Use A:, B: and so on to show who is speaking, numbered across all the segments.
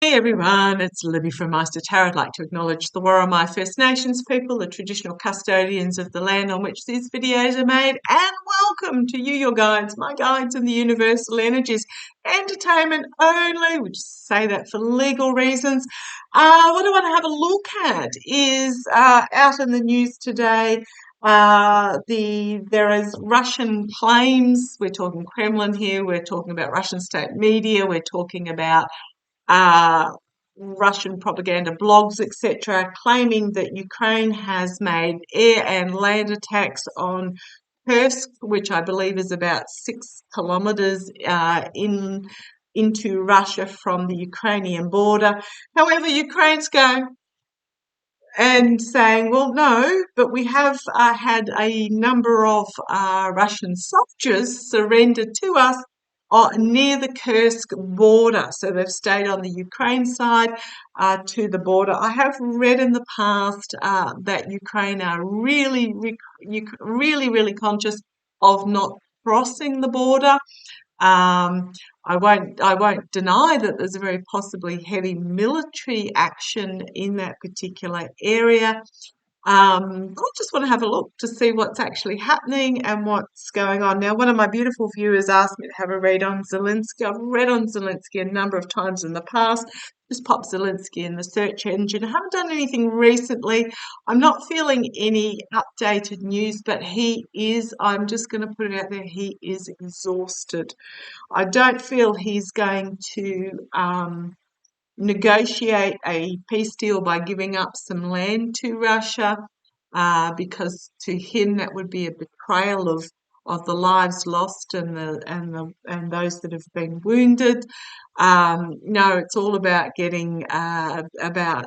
A: Hey everyone, it's Libby from maighstirtarot. I'd like to acknowledge the Worimi First Nations people, the traditional custodians of the land on which these videos are made, and welcome to you, your guides, my guides in the universal energies. Entertainment only, we just say that for legal reasons. What I want to have a look at is out in the news today. There is Russian claims. We're talking Kremlin here. We're talking about Russian state media. We're talking about uh, Russian propaganda blogs, etc., claiming that Ukraine has made air and land attacks on Kursk, which I believe is about 6 kilometers into Russia from the Ukrainian border. However, Ukraine's going and saying, well, no, but we have had a number of Russian soldiers surrender to us near the Kursk border. So they've stayed on the Ukraine side to the border. I have read in the past that Ukraine are really conscious of not crossing the border. Um, I won't deny that there's a very possibly heavy military action in that particular area. I just want to have a look to see what's actually happening and what's going on. Now, one of my beautiful viewers asked me to have a read on Zelensky. I've read on Zelensky a number of times in the past. Just pop Zelensky in the search engine. I haven't done anything recently. I'm not feeling any updated news, but I'm just going to put it out there, he is exhausted. I don't feel he's going to negotiate a peace deal by giving up some land to Russia, because to him that would be a betrayal of the lives lost and those that have been wounded. No, it's all about getting about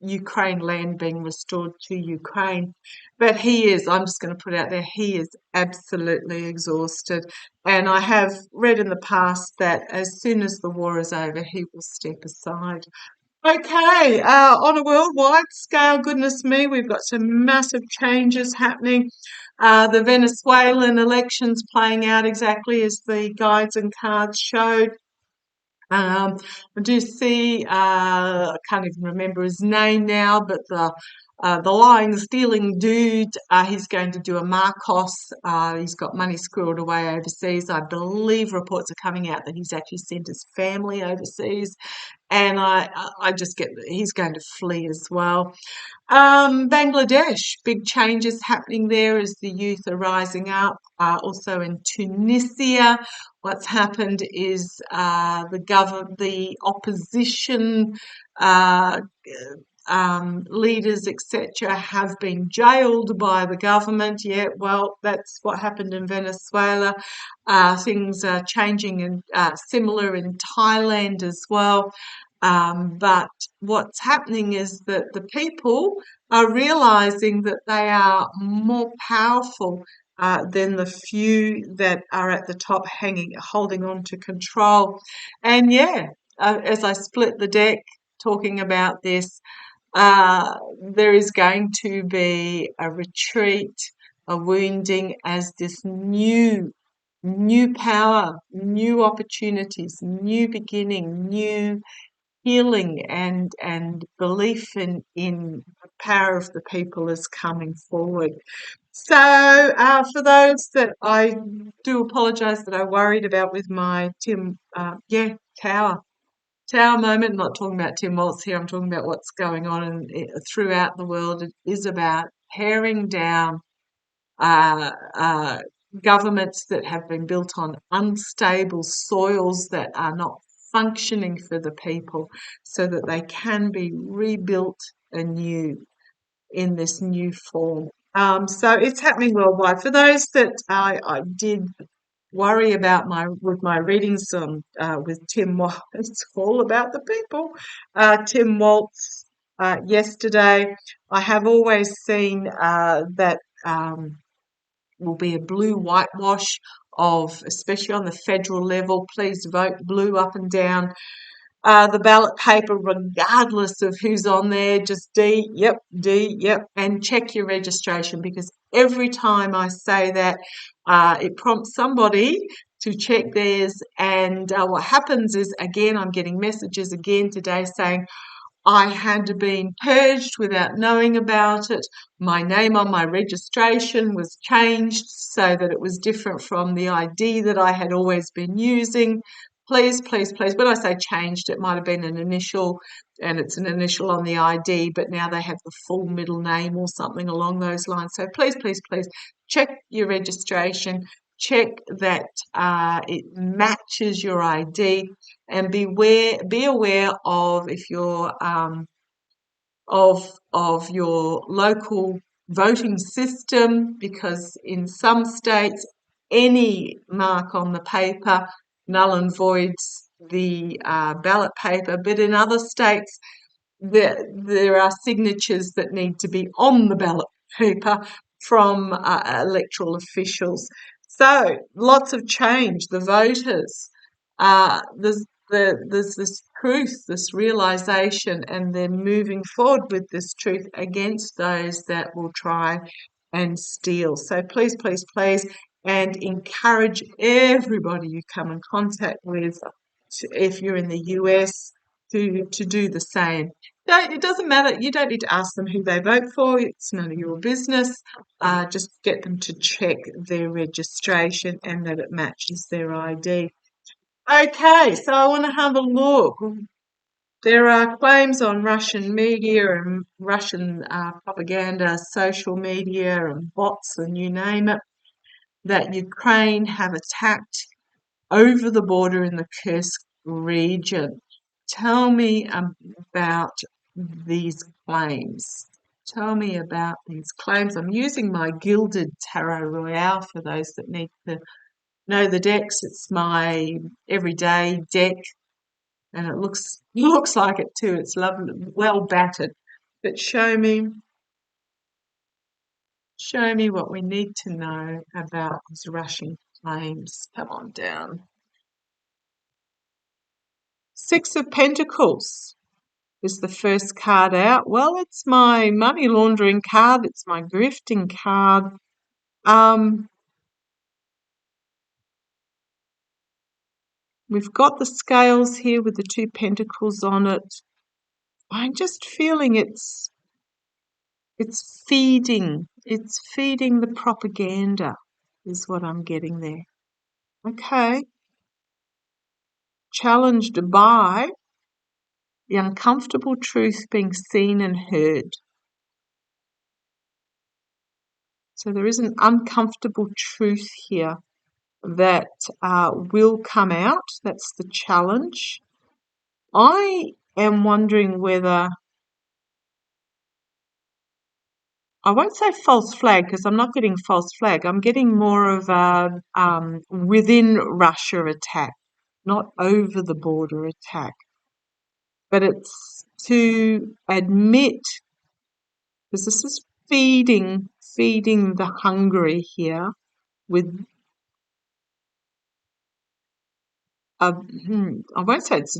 A: Ukraine land being restored to Ukraine. But I'm just going to put it out there, he is absolutely exhausted. And I have read in the past that as soon as the war is over, he will step aside. Okay, on a worldwide scale, goodness me, we've got some massive changes happening. The Venezuelan elections playing out exactly as the guides and cards showed. I do see, I can't even remember his name now, but the lying, stealing dude, he's going to do a Marcos. He's got money squirreled away overseas. I believe reports are coming out that he's actually sent his family overseas, and I just get that he's going to flee as well. Bangladesh, big changes happening there as the youth are rising up. Also in Tunisia, what's happened is the opposition leaders, etc., have been jailed by the government. Yeah, well, that's what happened in Venezuela. Things are changing and similar in Thailand as well. But what's happening is that the people are realizing that they are more powerful than the few that are at the top holding on to control. And yeah, as I split the deck talking about this, there is going to be a retreat, a wounding as this new power, new opportunities, new beginning, new healing and belief in the power of the people is coming forward. So for those that I do apologise that I worried about with my tower moment. I'm not talking about Tim Waltz here. I'm talking about what's going on throughout the world. It is about tearing down uh, uh, governments that have been built on unstable soils that are not functioning for the people so that they can be rebuilt anew in this new form. So it's happening worldwide. For those that I did worry about my readings on with Tim Waltz, it's all about the people. Tim Waltz yesterday. I have always seen that. Will be a blue whitewash of, especially on the federal level. Please vote blue up and down. the ballot paper, regardless of who's on there. Just D, yep, and check your registration, because every time I say that, it prompts somebody to check theirs. And what happens is, again, I'm getting messages again today saying, I had been purged without knowing about it. My name on my registration was changed so that it was different from the ID that I had always been using. Please, please, please. When I say changed, it might have been an initial, and it's an initial on the ID, but now they have the full middle name or something along those lines. So please, please, please check your registration. Check that it matches your ID, and be aware of if you're of your local voting system, because in some states any mark on the paper null and voids the ballot paper, but in other states there are signatures that need to be on the ballot paper from electoral officials. So lots of change. The voters, there's this truth, this realization, and they're moving forward with this truth against those that will try and steal. So please, please, please, and encourage everybody you come in contact with, if you're in the US, to do the same. It doesn't matter. You don't need to ask them who they vote for. It's none of your business. Just get them to check their registration and that it matches their ID. Okay, so I want to have a look. There are claims on Russian media and Russian propaganda, social media and bots and you name it, that Ukraine have attacked over the border in the Kursk region. Tell me about these claims. Tell me about these claims. I'm using my Gilded Tarot Royale for those that need to know the decks. It's my everyday deck, and it looks like it too. It's lovely, well battered. But show me what we need to know about these Russian claims. Come on down. Six of Pentacles is the first card out. Well, it's my money laundering card. It's my grifting card. We've got the scales here with the two pentacles on it. I'm just feeling it's feeding. It's feeding the propaganda is what I'm getting there. Okay. Challenged by the uncomfortable truth being seen and heard. So there is an uncomfortable truth here that will come out. That's the challenge. I am wondering whether, I won't say false flag because I'm not getting false flag. I'm getting more of a within Russia attack, not over the border attack. But it's to admit, because this is feeding the hungry here with I won't say it's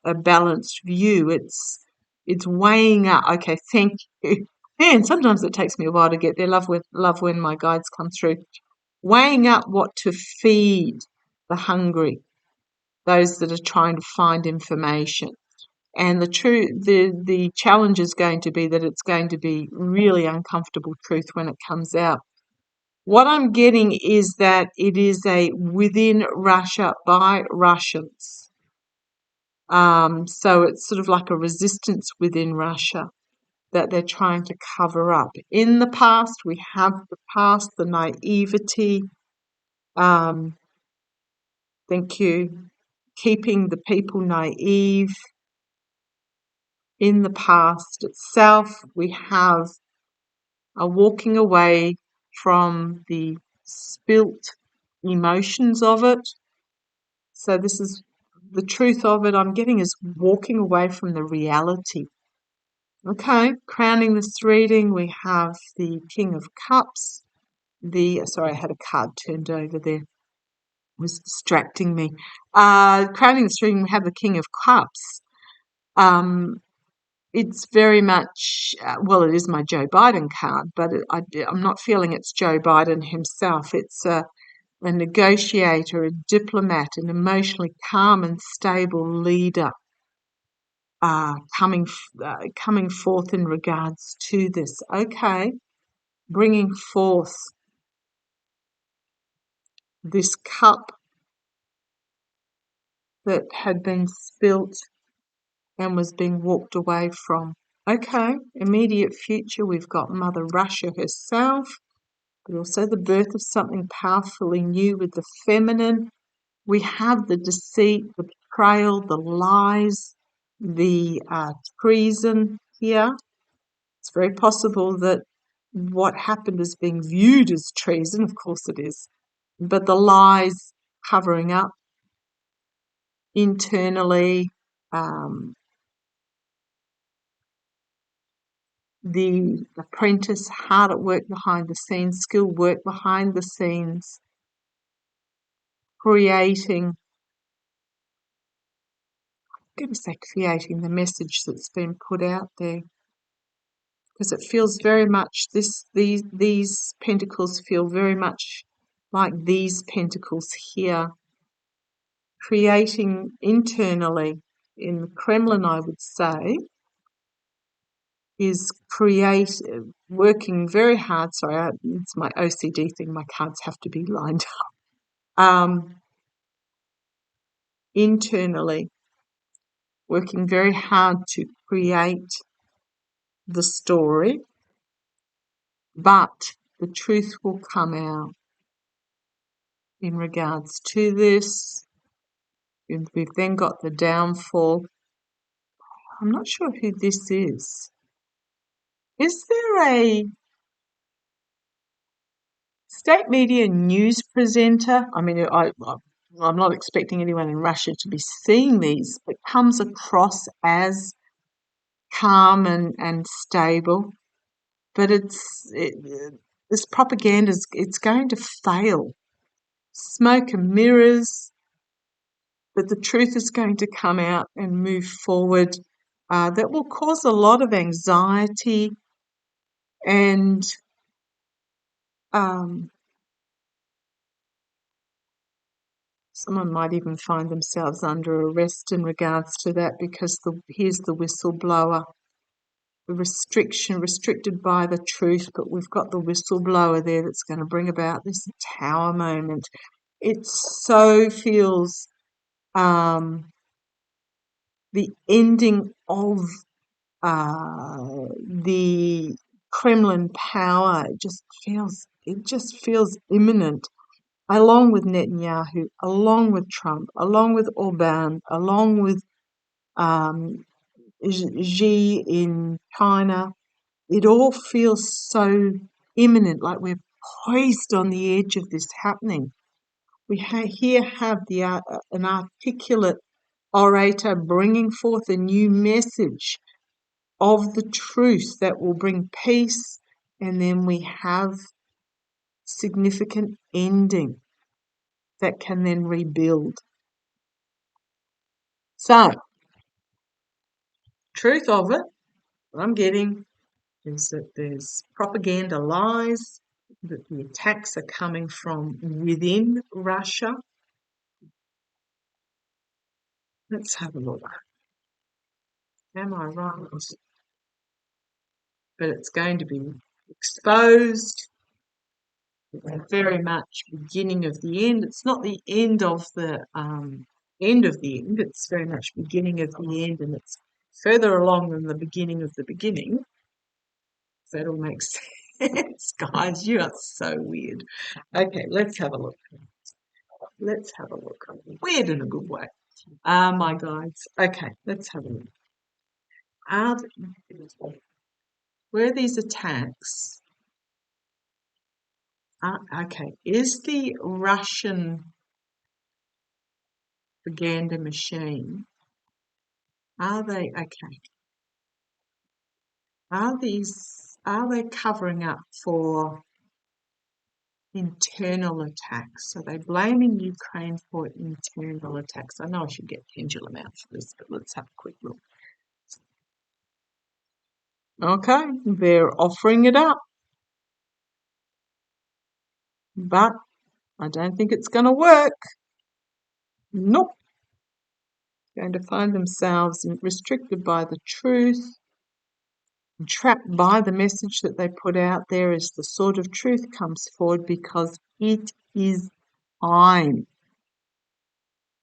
A: a balanced view. It's weighing up. Okay, thank you. And sometimes it takes me a while to get there. Love when my guides come through. Weighing up what to feed the hungry, those that are trying to find information. And the challenge is going to be that it's going to be really uncomfortable truth when it comes out. What I'm getting is that it is a within Russia by Russians. So it's sort of like a resistance within Russia that they're trying to cover up. In the past, we have the past, the naivety. Thank you. Keeping the people naive. In the past itself, we have a walking away from the spilt emotions of it. So this is the truth of it. I'm getting is walking away from the reality. Okay, crowning this reading, we have the King of Cups. Sorry, I had a card turned over there. was distracting me. Crowning the string, we have the King of Cups. It's very much, well, it is my Joe Biden card, but I'm not feeling it's Joe Biden himself. It's a negotiator, a diplomat, an emotionally calm and stable leader coming forth in regards to this. Okay, bringing forth this cup that had been spilt and was being walked away from. Okay, immediate future, we've got Mother Russia herself, but also the birth of something powerfully new with the feminine. We have the deceit, the betrayal, the lies, the treason here. It's very possible that what happened is being viewed as treason, of course it is, but the lies covering up internally, the apprentice hard at work behind the scenes, skilled work behind the scenes, creating, I'm going to say creating the message that's been put out there. Because it feels very much, these pentacles feel very much like these pentacles here, creating internally in the Kremlin, I would say, is working very hard. Sorry, it's my OCD thing. My cards have to be lined up. Internally, working very hard to create the story, but the truth will come out in regards to this. And we've then got the downfall. I'm not sure who this is. Is there a state media news presenter? I mean, I'm not expecting anyone in Russia to be seeing these, but comes across as calm and stable. But this propaganda, it's going to fail. Smoke and mirrors, but the truth is going to come out and move forward. That will cause a lot of anxiety and someone might even find themselves under arrest in regards to that, because here's the whistleblower. The restricted by the truth, but we've got the whistleblower there that's going to bring about this tower moment. It so feels the ending of the Kremlin power. It just feels imminent, along with Netanyahu, along with Trump, along with Orban, along with Xi in China. It all feels so imminent, like we're poised on the edge of this happening. We here have an articulate orator bringing forth a new message of the truth that will bring peace, and then we have significant ending that can then rebuild. So, truth of it, what I'm getting is that there's propaganda lies, that the attacks are coming from within Russia. Let's have a look. Am I right? But it's going to be exposed. It's very much beginning of the end. It's not the end of the end of the end. It's very much beginning of the end, and it's further along than the beginning of the beginning. That all makes sense, guys. You are so weird. Okay, let's have a look. Let's have a look. Weird in a good way. My guides. Okay, let's have a look. Were these attacks? Okay, is the Russian propaganda machine, are they, okay, are they covering up for internal attacks. So they're blaming Ukraine for internal attacks. I know I should get pendulum out for this, but let's have a quick look. Okay, they're offering it up, but I don't think it's going to work. Nope. Going to find themselves restricted by the truth, trapped by the message that they put out there as the sword of truth comes forward, because it is time.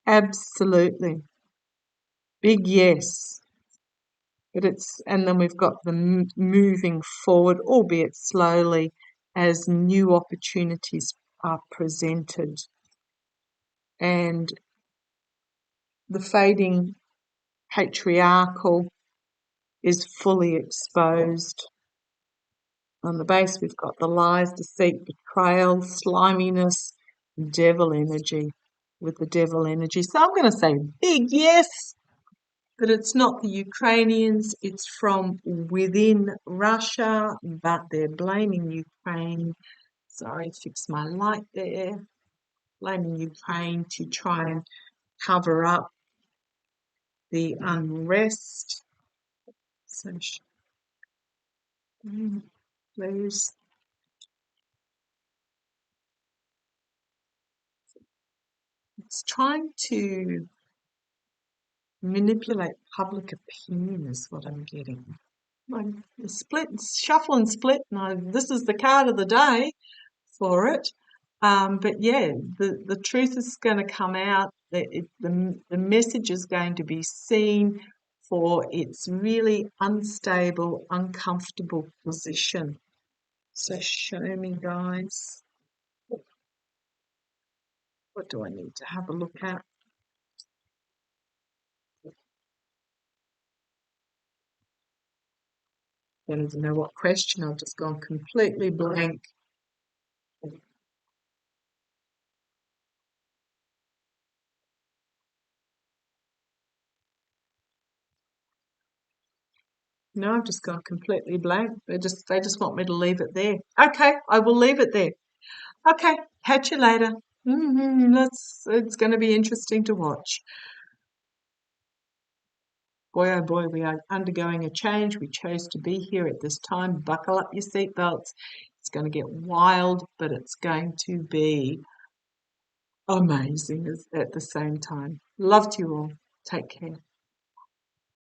A: Absolutely. Big yes. But and then we've got the moving forward, albeit slowly, as new opportunities are presented. And the fading patriarchal is fully exposed. On the base, we've got the lies, deceit, betrayal, sliminess, devil energy with the devil energy. So I'm going to say big yes, but it's not the Ukrainians. It's from within Russia, but they're blaming Ukraine. Sorry, fix my light there. Blaming Ukraine to try and cover up the unrest. So, please. It's trying to manipulate public opinion is what I'm getting. Like the split, shuffle and split. No, this is the card of the day for it. But yeah, the truth is going to come out. The message is going to be seen for its really unstable, uncomfortable position. So show me, guys. What do I need to have a look at? I don't even know what question. I've just gone completely blank. No, I've just gone completely blank. They just want me to leave it there. Okay, I will leave it there. Okay, catch you later. It's going to be interesting to watch. Boy, oh boy, we are undergoing a change. We chose to be here at this time. Buckle up your seatbelts. It's going to get wild, but it's going to be amazing at the same time. Love to you all. Take care.